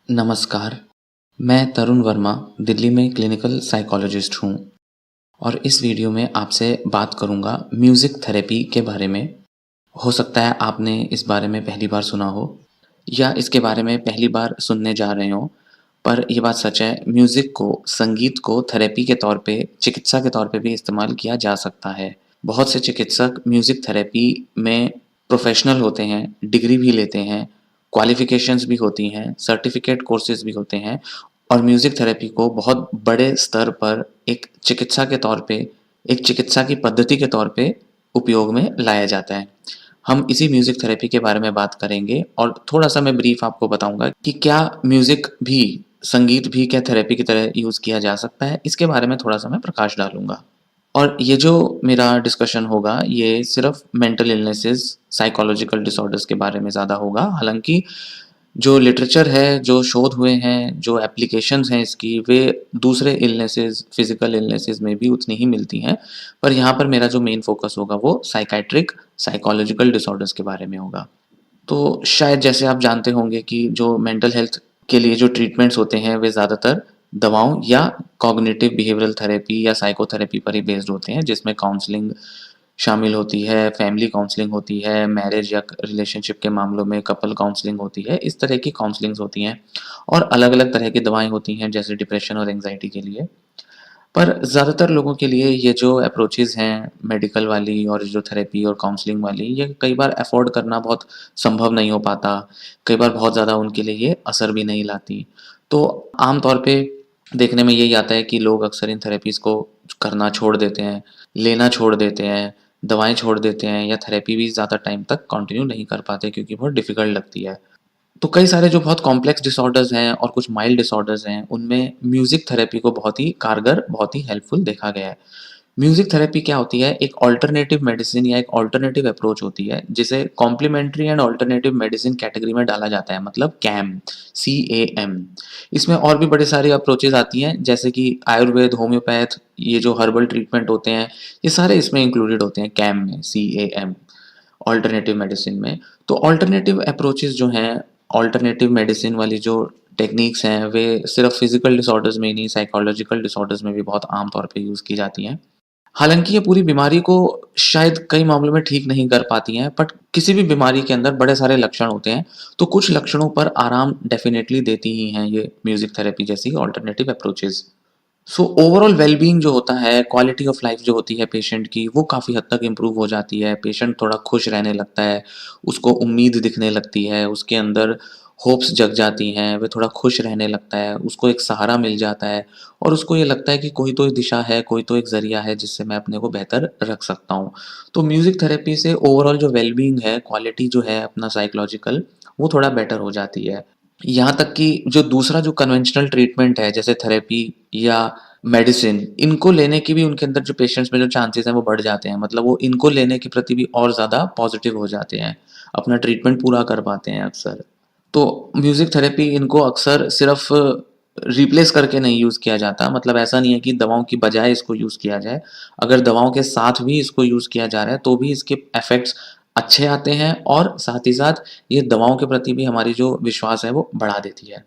नमस्कार, मैं तरुण वर्मा दिल्ली में क्लिनिकल साइकोलॉजिस्ट हूँ और इस वीडियो में आपसे बात करूँगा म्यूज़िक थेरेपी के बारे में। हो सकता है आपने इस बारे में पहली बार सुना हो या इसके बारे में पहली बार सुनने जा रहे हों, पर ये बात सच है, म्यूज़िक को, संगीत को थेरेपी के तौर पे, चिकित्सा के तौर पे भी इस्तेमाल किया जा सकता है। बहुत से चिकित्सक म्यूज़िक थेरेपी में प्रोफ़ेशनल होते हैं, डिग्री भी लेते हैं, क्वालिफ़िकेशंस भी होती हैं, सर्टिफ़िकेट कोर्सेज़ भी होते हैं और म्यूज़िक थेरेपी को बहुत बड़े स्तर पर एक चिकित्सा के तौर पे, एक चिकित्सा की पद्धति के तौर पे उपयोग में लाया जाता है। हम इसी म्यूज़िक थेरेपी के बारे में बात करेंगे और थोड़ा-सा मैं ब्रीफ आपको बताऊँगा कि क्या म्यूज़िक भी, संगीत भी क्या थेरेपी की तरह यूज़ किया जा सकता है? इसके बारे में थोड़ा-सा मैं प्रकाश डालूँगा। और ये जो मेरा डिस्कशन होगा, ये सिर्फ़ मेंटल इलनेसेस, साइकोलॉजिकल डिसऑर्डर्स के बारे में ज़्यादा होगा। हालाँकि जो लिटरेचर है, जो शोध हुए हैं, जो एप्लीकेशंस हैं इसकी, वे दूसरे इलनेसेस, फिज़िकल इलनेसेस में भी उतनी ही मिलती हैं। पर यहाँ पर मेरा जो मेन फ़ोकस होगा वो साइकियाट्रिक, साइकोलॉजिकल डिसऑर्डर्स के बारे में होगा। तो शायद जैसे आप जानते होंगे कि जो मेंटल हेल्थ के लिए जो ट्रीटमेंट्स होते हैं, वे ज़्यादातर दवाओं या कॉग्निटिव बिहेवियरल थेरेपी या साइकोथेरेपी पर ही बेस्ड होते हैं, जिसमें काउंसलिंग शामिल होती है, फैमिली काउंसलिंग होती है, मैरिज या रिलेशनशिप के मामलों में कपल काउंसलिंग होती है, इस तरह की काउंसलिंग्स होती हैं और अलग-अलग तरह की दवाएँ होती हैं, जैसे डिप्रेशन और एंग्ज़ायटी के लिए। पर ज़्यादातर लोगों के लिए ये जो अप्रोचेज़ हैं मेडिकल वाली और जो थेरेपी और काउंसलिंग वाली, ये कई बार अफ़ोर्ड करना बहुत संभव नहीं हो पाता। कई बार बहुत ज़्यादा उनके लिए ये असर भी नहीं लाती। तो आम तौर पे देखने में यही आता है कि लोग अक्सर इन थेरेपीज़ को करना छोड़ देते हैं, लेना छोड़ देते हैं, दवाएँ छोड़ देते हैं या थेरेपी भी ज़्यादा टाइम तक कंटिन्यू नहीं कर पाते क्योंकि बहुत डिफ़िकल्ट लगती है। तो कई सारे जो बहुत कॉम्प्लेक्स डिसऑर्डर्स हैं और कुछ माइल्ड डिसऑर्डर्स हैं, उनमें म्यूज़िक थेरेपी को बहुत ही कारगर, बहुत ही हेल्पफुल देखा गया है। म्यूज़िक थेरेपी क्या होती है? एक अल्टरनेटिव मेडिसिन या एक अल्टरनेटिव अप्रोच होती है, जिसे complementary and alternative medicine category में डाला जाता है, मतलब कैम, CAM। इसमें और भी बड़ी सारी अप्रोचेज़ आती हैं, जैसे कि आयुर्वेद, होम्योपैथ, ये जो हर्बल ट्रीटमेंट होते हैं, ये सारे इसमें इंक्लूडेड होते हैं कैम में, CAM, अल्टरनेटिव मेडिसिन में। तो अल्टरनेटिव अप्रोचेज़ जो हैं, अल्टरनेटिव मेडिसिन वाली जो टेक्नीक्स हैं, वे सिर्फ़ फ़िज़िकल डिसऑर्डर्स में ही नहीं, साइकोलॉजिकल डिसऑर्डर्स में भी बहुत आम तौर पे यूज़ की जाती हैं। हालाँकि ये पूरी बीमारी को शायद कई मामलों में ठीक नहीं कर पाती हैं, बट किसी भी बीमारी के अंदर बड़े सारे लक्षण होते हैं, तो कुछ लक्षणों पर आराम डेफ़िनेटली देती ही हैं ये म्यूज़िक थेरेपी जैसी alternative approaches. So overall well-being जो होता है, क्वालिटी ऑफ लाइफ़ जो होती है पेशेंट की, वो काफ़ी हद तक इम्प्रूव हो जाती है। पेशेंट थोड़ा खुश रहने लगता है, उसको उम्मीद दिखने लगती है, उसके अंदर होप्स जग जाती हैं, वह थोड़ा खुश रहने लगता है, उसको एक सहारा मिल जाता है और उसको ये लगता है कि कोई तो दिशा है, कोई तो एक ज़रिया है जिससे मैं अपने को बेहतर रख सकता हूँ। तो म्यूज़िक थेरेपी से ओवरऑल जो वेल-बीइंग है, क्वालिटी जो है अपना साइकोलॉजिकल, वो थोड़ा बेटर हो जाती है। यहाँ तक कि जो दूसरा जो कन्वेंशनल ट्रीटमेंट है, जैसे थेरेपी या मेडिसिन, इनको लेने की भी उनके अंदर जो पेशेंट्स में जो चांसेस हैं वो बढ़ जाते हैं। मतलब वो इनको लेने के प्रति भी और ज़्यादा पॉज़िटिव हो जाते हैं, अपना ट्रीटमेंट पूरा कर पाते हैं अक्सर। तो म्यूज़िक थेरेपी इनको अक्सर सिर्फ़ रिप्लेस करके नहीं यूज़ किया जाता, मतलब ऐसा नहीं है कि दवाओं की बजाय इसको यूज़ किया जाए। अगर दवाओं के साथ भी इसको यूज़ किया जा रहा है, तो भी इसके इफ़ेक्ट्स अच्छे आते हैं और साथ ही साथ ये दवाओं के प्रति भी हमारी जो विश्वास है वो बढ़ा देती है।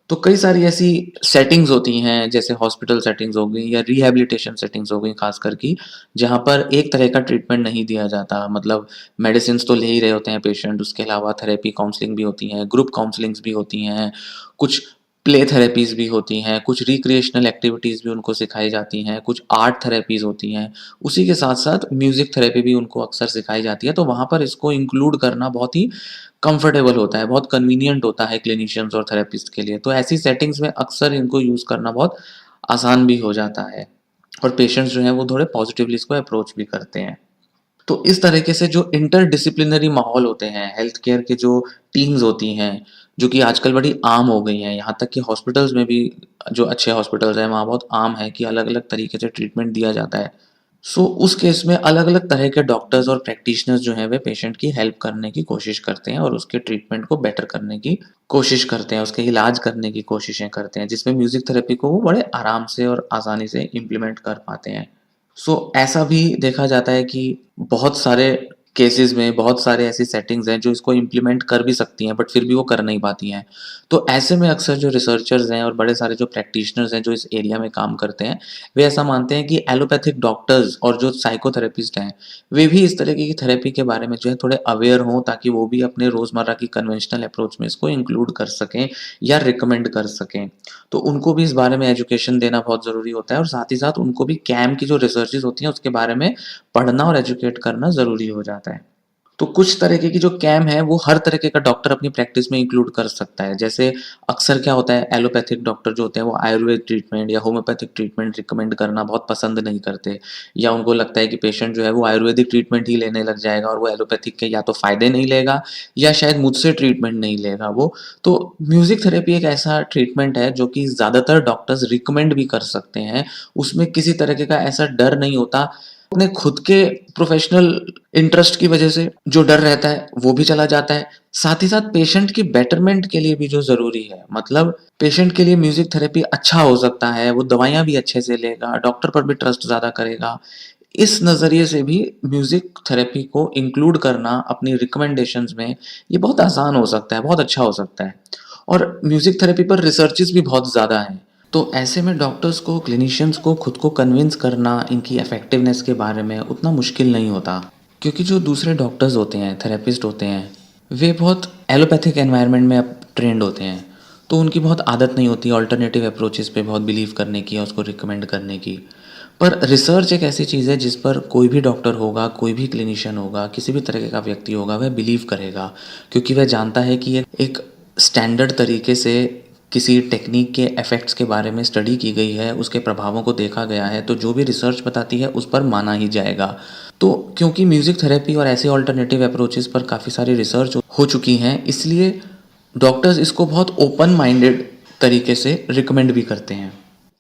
तो कई सारी ऐसी सेटिंग्स होती हैं, जैसे हॉस्पिटल सेटिंग्स हो गई या रिहैबिलिटेशन सेटिंग्स हो गई ख़ासकर कि, जहाँ पर एक तरह का ट्रीटमेंट नहीं दिया जाता। मतलब मेडिसिन्स तो ले ही रहे होते हैं पेशेंट, उसके अलावा थेरेपी, काउंसलिंग भी होती हैं, ग्रुप काउंसलिंग्स भी होती हैं, कुछ प्ले थेरेपीज़ भी होती हैं, कुछ रिक्रिएशनल एक्टिविटीज़ भी उनको सिखाई जाती हैं, कुछ आर्ट थेरेपीज़ होती हैं। उसी के साथ-साथ म्यूज़िक थेरेपी भी उनको अक्सर सिखाई जाती है, तो वहाँ पर इसको इंक्लूड करना बहुत ही कंफर्टेबल होता है, बहुत कन्वीनिएंट होता है क्लिनिशियंस और थेरेपिस्ट के लिए। तो ऐसी सेटिंग्स में अक्सर इनको यूज़ करना बहुत आसान भी हो जाता है और पेशेंट्स जो हैं वो थोड़े पॉज़िटिवली इसको अप्रोच भी करते हैं। तो इस तरीके से जो इंटरडिसिप्लिनरी माहौल होते हैं, हेल्थ केयर के जो टीम्स होती हैं, जो कि आजकल बड़ी आम हो गई हैं, यहाँ तक कि हॉस्पिटल्स में भी जो अच्छे हॉस्पिटल्स हैं, वहाँ बहुत आम है कि अलग-अलग तरीके से ट्रीटमेंट दिया जाता है। सो उस केस में अलग-अलग तरह के डॉक्टर्स और प्रैक्टिशनर्स जो हैं, वे पेशेंट की हेल्प करने की कोशिश करते हैं और उसके ट्रीटमेंट को बेटर करने की कोशिश करते हैं, उसके इलाज करने की कोशिशें करते हैं, जिसमें म्यूज़िक थेरेपी को वो बड़े आराम से और आसानी से इम्प्लीमेंट कर पाते हैं। सो ऐसा भी देखा जाता है कि बहुत सारे केसेज़ में बहुत सारे ऐसी सेटिंग्स हैं जो इसको इम्प्लीमेंट कर भी सकती हैं, बट फिर भी वो कर नहीं पाती हैं। तो ऐसे में अक्सर जो रिसर्चर्स हैं और बड़े सारे जो प्रैक्टिशनर्स हैं जो इस एरिया में काम करते हैं, वे ऐसा मानते हैं कि एलोपैथिक डॉक्टर्स और जो साइकोथेरेपिस्ट हैं, वे भी इस तरीके की थेरेपी के बारे में जो है थोड़े अवेयर हों, ताकि वो भी अपने रोज़मर्रा की कन्वेंशनल अप्रोच में इसको इंक्लूड कर सकें या रिकमेंड कर सकें। तो उनको भी इस बारे में एजुकेशन देना बहुत ज़रूरी होता है, और साथ ही साथ उनको भी कैम की जो रिसर्चेज़ होती हैं उसके बारे में पढ़ना और एजुकेट करना ज़रूरी हो जाता है। तो कुछ तरीके की जो कैम है वो हर तरीके का डॉक्टर अपनी प्रैक्टिस में इंक्लूड कर सकता है। जैसे अक्सर क्या होता है, एलोपैथिक डॉक्टर जो होते हैं वो आयुर्वेद ट्रीटमेंट या होम्योपैथिक ट्रीटमेंट रिकमेंड करना बहुत पसंद नहीं करते, या उनको लगता है कि पेशेंट जो है वो आयुर्वेदिक ट्रीटमेंट ही लेने लग जाएगा और वो एलोपैथिक के या तो फ़ायदे नहीं लेगा या शायद मुझसे ट्रीटमेंट नहीं लेगा वो। तो म्यूज़िक थेरेपी एक ऐसा ट्रीटमेंट है जो कि ज़्यादातर डॉक्टर्स रिकमेंड भी कर सकते हैं। उसमें किसी तरीके का ऐसा डर नहीं होता, अपने खुद के प्रोफ़ेशनल इंटरेस्ट की वजह से जो डर रहता है वो भी चला जाता है। साथ ही साथ पेशेंट की बेटरमेंट के लिए भी जो ज़रूरी है, मतलब पेशेंट के लिए म्यूज़िक थेरेपी अच्छा हो सकता है, वो दवाइयाँ भी अच्छे से लेगा, डॉक्टर पर भी ट्रस्ट ज़्यादा करेगा। इस नज़रिए से भी म्यूज़िक थेरेपी को इंक्लूड करना अपनी रिकमेंडेशंस में, ये बहुत आसान हो सकता है, बहुत अच्छा हो सकता है। और म्यूज़िक थेरेपी पर रिसर्चेज़ भी बहुत ज़्यादा हैं। तो ऐसे में डॉक्टर्स को, क्लिनिशियंस को खुद को कन्विंस करना इनकी इफ़ेक्टिवनेस के बारे में उतना मुश्किल नहीं होता। क्योंकि जो दूसरे डॉक्टर्स होते हैं, थेरेपिस्ट होते हैं, वे बहुत एलोपैथिक एनवायरनमेंट में अब ट्रेंड होते हैं। तो उनकी बहुत आदत नहीं होती अल्टरनेटिव अप्रोचेज़ पे बहुत बिलीव करने की या उसको रिकमेंड करने की। पर रिसर्च एक ऐसी चीज़ है जिस पर कोई भी डॉक्टर होगा, कोई भी क्लिनिशियन होगा, किसी भी तरीके का व्यक्ति होगा, वह बिलीव करेगा। क्योंकि वह जानता है कि ये एक स्टैंडर्ड तरीके से किसी टेक्नीक के इफ़ेक्ट्स के बारे में स्टडी की गई है, उसके प्रभावों को देखा गया है, तो जो भी रिसर्च बताती है उस पर माना ही जाएगा। तो क्योंकि म्यूज़िक थेरेपी और ऐसे अल्टरनेटिव अप्रोचेज़ पर काफ़ी सारी रिसर्च हो चुकी हैं, इसलिए डॉक्टर्स इसको बहुत ओपन माइंडेड तरीके से रिकमेंड भी करते हैं।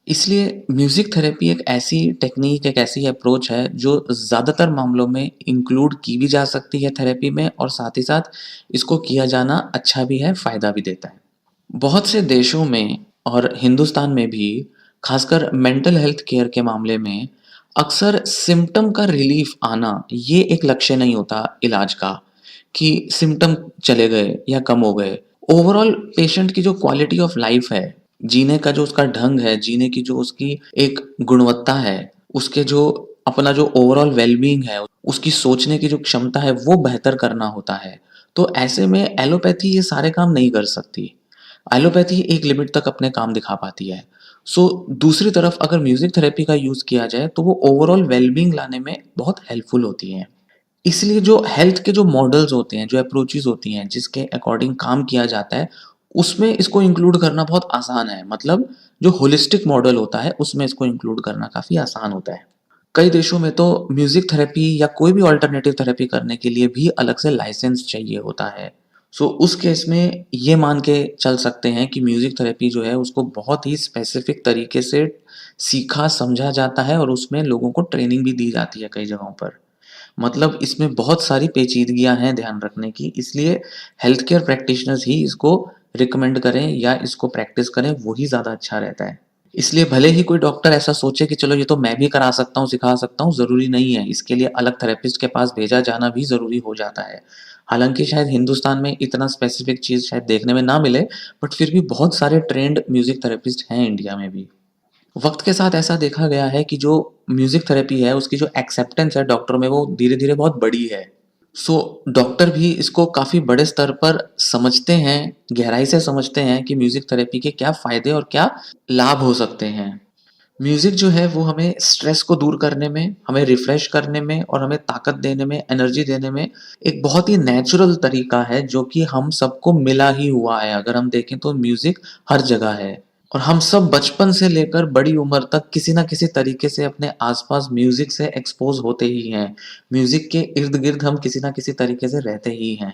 इसलिए म्यूज़िक थेरेपी एक ऐसी टेक्नीक, एक ऐसी अप्रोच है जो ज़्यादातर मामलों में इंक्लूड की भी जा सकती है थेरेपी में, और साथ ही साथ इसको किया जाना अच्छा भी है, फ़ायदा भी देता है। बहुत से देशों में और हिंदुस्तान में भी, खासकर मेंटल हेल्थ केयर के मामले में, अक्सर सिम्पटम का रिलीफ आना ये एक लक्ष्य नहीं होता इलाज का, कि सिम्पटम चले गए या कम हो गए। ओवरऑल पेशेंट की जो क्वालिटी ऑफ लाइफ है, जीने का जो उसका ढंग है, जीने की जो उसकी एक गुणवत्ता है, उसके जो अपना जो ओवरऑल वेल-बीइंग है, उसकी सोचने की जो क्षमता है, वो बेहतर करना होता है। तो ऐसे में एलोपैथी ये सारे काम नहीं कर सकती। एलोपैथी एक लिमिट तक अपने काम दिखा पाती है। दूसरी तरफ अगर म्यूज़िक थेरेपी का यूज़ किया जाए तो वो ओवरऑल वेल-बीइंग लाने में बहुत हेल्पफुल होती है। इसलिए जो हेल्थ के जो मॉडल्स होते हैं, जो अप्रोचेज़ होती हैं, जिसके अकॉर्डिंग काम किया जाता है, उसमें इसको इंक्लूड करना बहुत आसान है। मतलब जो होलिस्टिक मॉडल होता है, उसमें इसको इंक्लूड करना काफ़ी आसान होता है। कई देशों में तो म्यूज़िक थेरेपी या कोई भी अल्टरनेटिव थेरेपी करने के लिए भी अलग से लाइसेंस चाहिए होता है। उस केस में ये मान के चल सकते हैं कि म्यूज़िक थेरेपी जो है उसको बहुत ही स्पेसिफ़िक तरीके से सीखा समझा जाता है, और उसमें लोगों को ट्रेनिंग भी दी जाती है कई जगहों पर। मतलब इसमें बहुत सारी पेचीदगियाँ हैं ध्यान रखने की, इसलिए हेल्थ केयर प्रैक्टिशनर्स ही इसको रिकमेंड करें या इसको प्रैक्टिस करें, वो ही ज़्यादा अच्छा रहता है। इसलिए भले ही कोई डॉक्टर ऐसा सोचे कि चलो ये तो मैं भी करा सकता हूँ, सिखा सकता हूँ, ज़रूरी नहीं है। इसके लिए अलग थेरेपिस्ट के पास भेजा जाना भी ज़रूरी हो जाता है। हालाँकि शायद हिंदुस्तान में इतना स्पेसिफ़िक चीज़ शायद देखने में ना मिले, बट फिर भी बहुत सारे ट्रेन्ड म्यूज़िक थेरेपिस्ट हैं इंडिया में भी। वक़्त के साथ ऐसा देखा गया है कि जो म्यूज़िक थेरेपी है, उसकी जो एक्सेप्टेंस है डॉक्टरों में, वो धीरे-धीरे बहुत बढ़ी है। डॉक्टर भी इसको काफ़ी बड़े स्तर पर समझते हैं, गहराई से समझते हैं कि म्यूज़िक थेरेपी के क्या फ़ायदे और क्या लाभ हो सकते हैं। म्यूज़िक जो है वो हमें स्ट्रेस को दूर करने में, हमें रिफ्रेश करने में और हमें ताकत देने में, एनर्जी देने में एक बहुत ही नेचुरल तरीका है, जो कि हम सबको मिला ही हुआ है। अगर हम देखें तो म्यूज़िक हर जगह है, और हम सब बचपन से लेकर बड़ी उम्र तक किसी न किसी तरीके से अपने आस-पास म्यूज़िक से एक्सपोज़ होते ही हैं। म्यूज़िक के इर्द-गिर्द हम किसी न किसी तरीके से रहते ही हैं।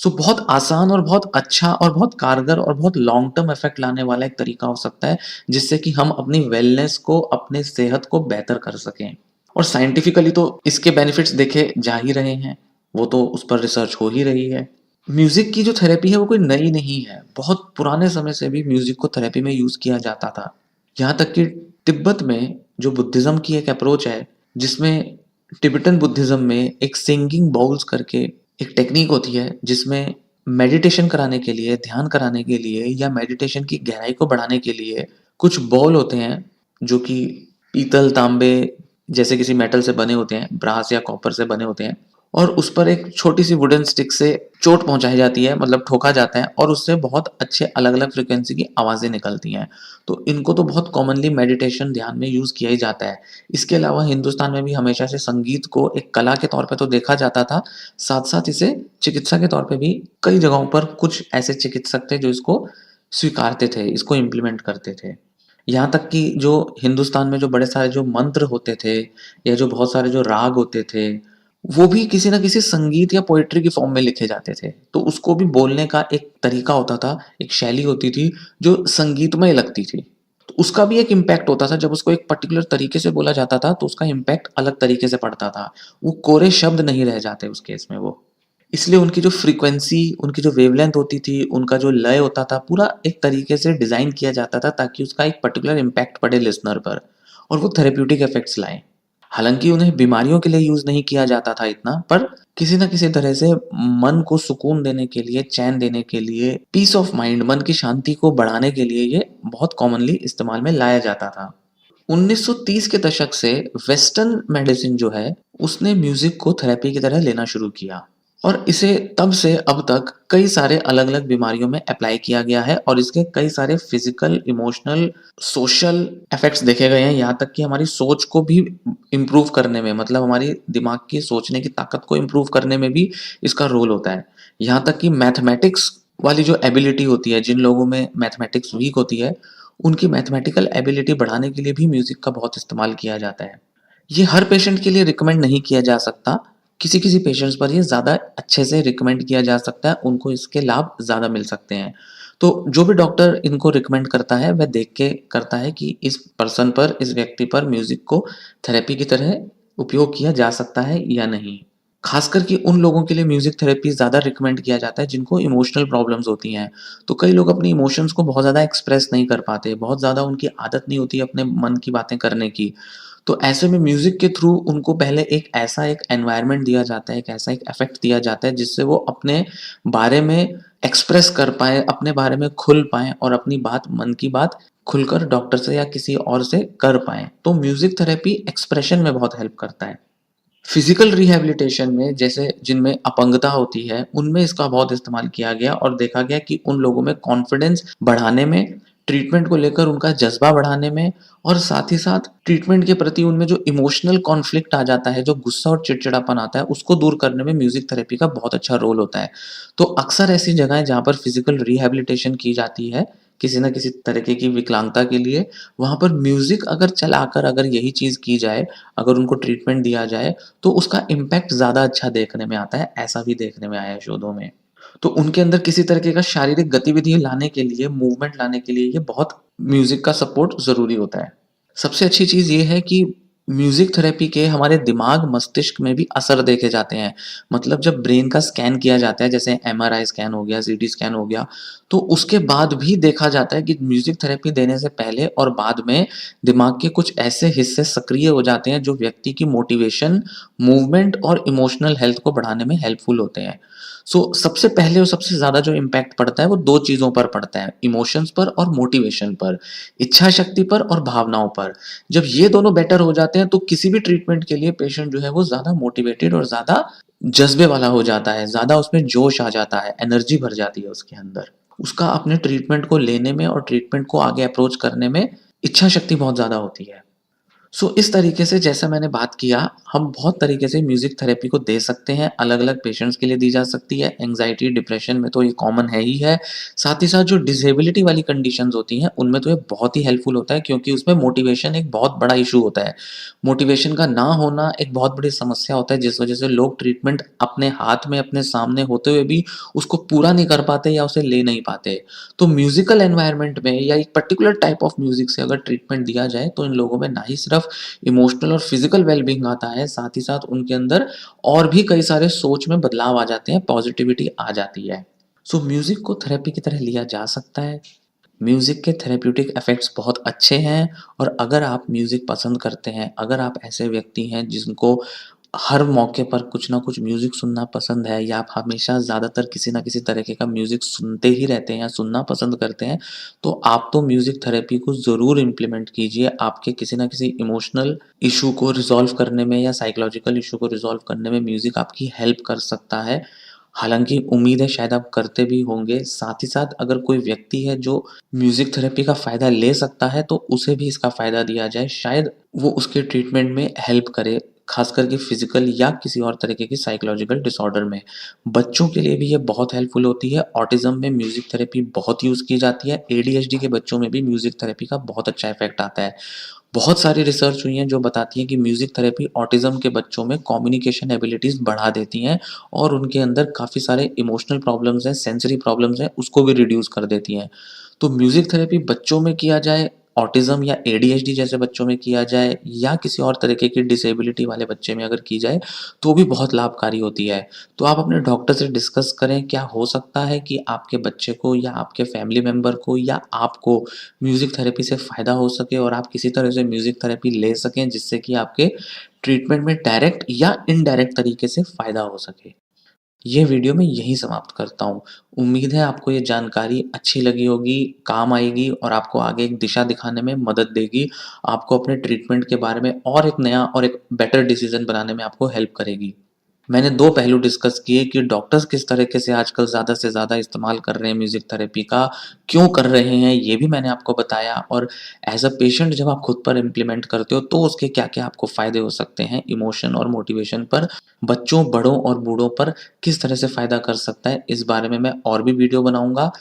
बहुत आसान और बहुत अच्छा और बहुत कारगर और बहुत लॉन्ग टर्म इफ़ेक्ट लाने वाला एक तरीका हो सकता है, जिससे कि हम अपनी वेलनेस को, अपने सेहत को बेहतर कर सकें। और साइंटिफिकली तो इसके बेनिफिट्स देखे जा ही रहे हैं, वो तो उस पर रिसर्च हो ही रही है। म्यूज़िक की जो थेरेपी है वो कोई नई नहीं है, बहुत पुराने समय से भी म्यूज़िक को थेरेपी में यूज़ किया जाता था। यहाँ तक कि तिब्बत में जो बुद्धिज़्म की एक अप्रोच है, जिसमें तिब्बतन बुद्धिज़्म में एक सिंगिंग बाउल्स करके एक टेक्नीक होती है, जिसमें मेडिटेशन कराने के लिए, ध्यान कराने के लिए या मेडिटेशन की गहराई को बढ़ाने के लिए कुछ बॉल होते हैं, जो कि पीतल, तांबे जैसे किसी मेटल से बने होते हैं, ब्रास या कॉपर से बने होते हैं, और उस पर एक छोटी-सी वुडन स्टिक से चोट पहुँचाई जाती है, मतलब ठोका जाता है और उससे बहुत अच्छे अलग-अलग फ्रीक्वेंसी की आवाज़ें निकलती हैं। तो इनको तो बहुत कॉमनली मेडिटेशन, ध्यान में यूज़ किया ही जाता है। इसके अलावा हिंदुस्तान में भी हमेशा से संगीत को एक कला के तौर पे तो देखा जाता था, साथ-साथ इसे चिकित्सा के तौर पे भी कई जगहों पर कुछ ऐसे चिकित्सक थे जो इसको स्वीकारते थे, इसको इम्प्लीमेंट करते थे। यहाँ तक कि जो हिंदुस्तान में जो बड़े सारे जो मंत्र होते थे या जो बहुत सारे जो राग होते थे, वो भी किसी न किसी संगीत या पोएट्री की फॉर्म में लिखे जाते थे। तो उसको भी बोलने का एक तरीका होता था, एक शैली होती थी जो संगीतमय लगती थी। तो उसका भी एक इम्पैक्ट होता था, जब उसको एक पर्टिकुलर तरीके से बोला जाता था तो उसका इम्पैक्ट अलग तरीके से पड़ता था। वो कोरे शब्द नहीं रह जाते उस केस में वो। इसलिए उनकी जो फ्रीक्वेंसी, उनकी जो वेवलेंथ होती थी, उनका जो लय होता था, पूरा एक तरीके से डिज़ाइन किया जाता था ताकि उसका एक पर्टिकुलर इम्पैक्ट पड़े लिसनर पर और वो थेरेप्यूटिक इफ़ेक्ट्स लाएँ। हालाँकि उन्हें बीमारियों के लिए यूज़ नहीं किया जाता था इतना, पर किसी न किसी तरह से मन को सुकून देने के लिए, चैन देने के लिए, पीस ऑफ माइंड, मन की शांति को बढ़ाने के लिए ये बहुत कॉमनली इस्तेमाल में लाया जाता था। 1930 के दशक से वेस्टर्न मेडिसिन जो है, उसने म्यूज़िक को थेरेपी की तरह लेना शुरू किया और इसे तब से अब तक कई सारे अलग-अलग बीमारियों में अप्लाई किया गया है और इसके कई सारे फिज़िकल, इमोशनल, सोशल इफ़ेक्ट्स देखे गए हैं। यहाँ तक कि हमारी सोच को भी इम्प्रूव करने में, मतलब हमारी दिमाग की सोचने की ताकत को इम्प्रूव करने में भी इसका रोल होता है। यहाँ तक कि मैथमेटिक्स वाली जो एबिलिटी होती है, जिन लोगों में मैथमेटिक्स वीक होती है, उनकी मैथमेटिकल एबिलिटी बढ़ाने के लिए भी म्यूज़िक का बहुत इस्तेमाल किया जाता है। ये हर पेशेंट के लिए रिकमेंड नहीं किया जा सकता। किसी-किसी पेशेंट्स पर ये ज़्यादा अच्छे से रिकमेंड किया जा सकता है, उनको इसके लाभ ज़्यादा मिल सकते हैं। तो जो भी डॉक्टर इनको रिकमेंड करता है, वह देख के करता है कि इस पर्सन पर, इस व्यक्ति पर म्यूज़िक को थेरेपी की तरह उपयोग किया जा सकता है या नहीं। ख़ासकर कि उन लोगों के लिए म्यूज़िक थेरेपी ज़्यादा रिकमेंड किया जाता है जिनको इमोशनल प्रॉब्लम्स होती हैं। तो कई लोग अपनी इमोशंस को बहुत ज़्यादा एक्सप्रेस नहीं कर पाते, बहुत ज़्यादा उनकी आदत नहीं होती अपने मन की बातें करने की। तो ऐसे में म्यूज़िक के थ्रू उनको पहले एक ऐसा एक एनवायरनमेंट दिया जाता है, एक ऐसा एक इफ़ेक्ट दिया जाता है जिससे वो अपने बारे में एक्सप्रेस कर पाएँ, अपने बारे में खुल पाएँ और अपनी बात, मन की बात खुलकर डॉक्टर से या किसी और से कर पाएँ। तो म्यूज़िक थेरेपी एक्सप्रेशन में बहुत हेल्प करता है। फिजिकल रिहैबिलिटेशन में जैसे जिनमें अपंगता होती है, उनमें इसका बहुत इस्तेमाल किया गया और देखा गया कि उन लोगों में कॉन्फिडेंस बढ़ाने में, ट्रीटमेंट को लेकर उनका जज़्बा बढ़ाने में और साथ ही साथ ट्रीटमेंट के प्रति उनमें जो इमोशनल कॉन्फ्लिक्ट आ जाता है, जो गुस्सा और चिड़चिड़ापन आता है, उसको दूर करने में म्यूज़िक थेरेपी का बहुत अच्छा रोल होता है। तो अक्सर ऐसी जगहें जहाँ पर फिजिकल रिहैबिलिटेशन की जाती है, किसी न किसी तरीके की विकलांगता के लिए, वहाँ पर म्यूज़िक अगर चलाकर अगर यही चीज़ की जाए, अगर उनको ट्रीटमेंट दिया जाए, तो उसका इम्पैक्ट ज़्यादा अच्छा देखने में आता है, ऐसा भी देखने में आया है शोधों में। तो उनके अंदर किसी तरीके का शारीरिक गतिविधि लाने के लिए, मूवमेंट लाने के लिए ये बहुत म्यूज़िक का सपोर्ट ज़रूरी होता है। सबसे अच्छी चीज़ ये है कि म्यूज़िक थेरेपी के हमारे दिमाग, मस्तिष्क में भी असर देखे जाते हैं। मतलब जब ब्रेन का स्कैन किया जाता है, जैसे एमआरआई स्कैन हो गया, सीटी स्कैन हो गया, तो उसके बाद भी देखा जाता है कि म्यूज़िक थेरेपी देने से पहले और बाद में दिमाग के कुछ ऐसे हिस्से सक्रिय हो जाते हैं, जो व्यक्ति की मोटिवेशन, मूवमेंट और इमोशनल हेल्थ को बढ़ाने में हेल्पफुल होते हैं। सबसे पहले और सबसे ज़्यादा जो इम्पैक्ट पड़ता है, वो 2 चीज़ों पर पड़ता है, इमोशंस पर और मोटिवेशन पर, इच्छा शक्ति पर और भावनाओं पर। जब ये दोनों बेटर हो जाते हैं, तो किसी भी ट्रीटमेंट के लिए पेशेंट जो है वो ज़्यादा मोटिवेटेड और ज़्यादा जज़्बे वाला हो जाता है, ज़्यादा उसमें जोश आ जाता है, एनर्जी भर जाती है उसके अंदर। उसका अपने ट्रीटमेंट को लेने में और ट्रीटमेंट को आगे अप्रोच करने में इच्छा शक्ति बहुत ज़्यादा होती है। इस तरीके से जैसा मैंने बात किया, हम बहुत तरीके से म्यूज़िक थेरेपी को दे सकते हैं, अलग-अलग पेशेंट्स के लिए दी जा सकती है, एंग्ज़ायटी, डिप्रेशन में तो ये कॉमन है ही है। साथ ही साथ जो डिसेबिलिटी वाली कंडीशंस होती हैं, उनमें तो ये बहुत ही हेल्पफुल होता है क्योंकि उसमें मोटिवेशन एक बहुत बड़ा इश्यू होता है। मोटिवेशन का ना होना एक बहुत बड़ी समस्या होता है, जिस वजह से लोग ट्रीटमेंट अपने हाथ में, अपने सामने होते हुए भी उसको पूरा नहीं कर पाते या उसे ले नहीं पाते। तो म्यूज़िकल एनवायरनमेंट में या एक पर्टिकुलर टाइप ऑफ म्यूज़िक से अगर ट्रीटमेंट दिया जाए, तो इन लोगों में ना ही सिर्फ़ इमोशनल और फिज़िकल वेल-बीइंग आता है, साथ ही साथ उनके अंदर और भी कई सारे सोच में बदलाव आ जाते हैं, पॉज़िटिविटी आ जाती है। म्यूज़िक को थेरेपी की तरह लिया जा सकता है। म्यूज़िक के थेरेप्यूटिक इफ़ेक्ट्स बहुत अच्छे हैं और अगर आप म्यूज़िक पसंद करते हैं, अगर आप ऐसे व्यक्ति हैं जिनको हर मौके पर कुछ न कुछ म्यूज़िक सुनना पसंद है या आप हमेशा ज़्यादातर किसी न किसी तरीके का म्यूज़िक सुनते ही रहते हैं या सुनना पसंद करते हैं, तो आप तो म्यूज़िक थेरेपी को ज़रूर इम्प्लीमेंट कीजिए। आपके किसी न किसी इमोशनल इश्यू को रिज़ॉल्व करने में या साइकोलॉजिकल इश्यू को रिज़ॉल्व करने में म्यूज़िक आपकी हेल्प कर सकता है। हालाँकि उम्मीद है शायद आप करते भी होंगे। साथ ही साथ अगर कोई व्यक्ति है जो म्यूज़िक थेरेपी का फ़ायदा ले सकता है, तो उसे भी इसका फ़ायदा दिया जाए। शायद वो उसके ट्रीटमेंट में हेल्प करे, ख़ास करके फ़िज़िकल या किसी और तरीके की साइकोलॉजिकल डिसऑर्डर में। बच्चों के लिए भी ये बहुत हेल्पफुल होती है। ऑटिज़्म में म्यूज़िक थेरेपी बहुत यूज़ की जाती है। एडीएचडी के बच्चों में भी म्यूज़िक थेरेपी का बहुत अच्छा इफ़ेक्ट आता है। बहुत सारी रिसर्च हुई हैं जो बताती हैं कि म्यूज़िक थेरेपी ऑटिज़्म के बच्चों में कम्युनिकेशन एबिलिटीज़ बढ़ा देती हैं और उनके अंदर काफ़ी सारे इमोशनल प्रॉब्लम्स हैं, सेंसरी प्रॉब्लम्स हैं, उसको भी रिड्यूस कर देती हैं। तो म्यूज़िक थेरेपी बच्चों में किया जाए, ऑटिज़्म या एडीएचडी जैसे बच्चों में किया जाए या किसी और तरीके की डिसेबिलिटी वाले बच्चे में अगर की जाए, तो भी बहुत लाभकारी होती है। तो आप अपने डॉक्टर से डिस्कस करें, क्या हो सकता है कि आपके बच्चे को या आपके फैमिली मेंबर को या आपको म्यूज़िक थेरेपी से फ़ायदा हो सके और आप किसी तरह से म्यूज़िक थेरेपी ले सकें जिससे कि आपके ट्रीटमेंट में डायरेक्ट या इनडायरेक्ट तरीके से फ़ायदा हो सके। ये वीडियो मैं यहीं समाप्त करता हूँ। उम्मीद है आपको ये जानकारी अच्छी लगी होगी, काम आएगी और आपको आगे एक दिशा दिखाने में मदद देगी। आपको अपने ट्रीटमेंट के बारे में और एक नया और एक बेटर डिसीज़न बनाने में आपको हेल्प करेगी। मैंने 2 पहलू डिस्कस किए कि डॉक्टर्स किस तरीके से आजकल ज़्यादा से ज़्यादा इस्तेमाल कर रहे हैं म्यूज़िक थेरेपी का, क्यों कर रहे हैं, ये भी मैंने आपको बताया और एज़ अ पेशेंट जब आप खुद पर इम्प्लीमेंट करते हो, तो उसके क्या-क्या आपको फ़ायदे हो सकते हैं इमोशन और मोटिवेशन पर, बच्चों, बड़ों और बूढ़ों पर किस तरह से फ़ायदा कर सकता है, इस बारे में मैं और भी वीडियो बनाऊँगा।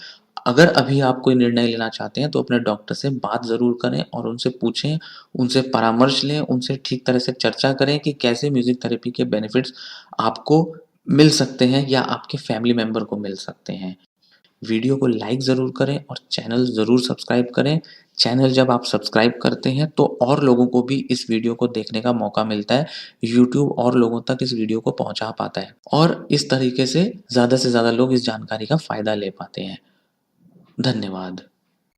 अगर अभी आप कोई निर्णय लेना चाहते हैं, तो अपने डॉक्टर से बात ज़रूर करें और उनसे पूछें, उनसे परामर्श लें, उनसे ठीक तरह से चर्चा करें कि कैसे म्यूज़िक थेरेपी के बेनिफिट्स आपको मिल सकते हैं या आपके फैमिली मेंबर को मिल सकते हैं। वीडियो को लाइक ज़रूर करें और चैनल ज़रूर सब्सक्राइब करें। चैनल जब आप सब्सक्राइब करते हैं तो और लोगों को भी इस वीडियो को देखने का मौका मिलता है। यूट्यूब और लोगों तक इस वीडियो को पहुँचा पाता है और इस तरीके से ज़्यादा लोग इस जानकारी का फ़ायदा ले पाते हैं। धन्यवाद।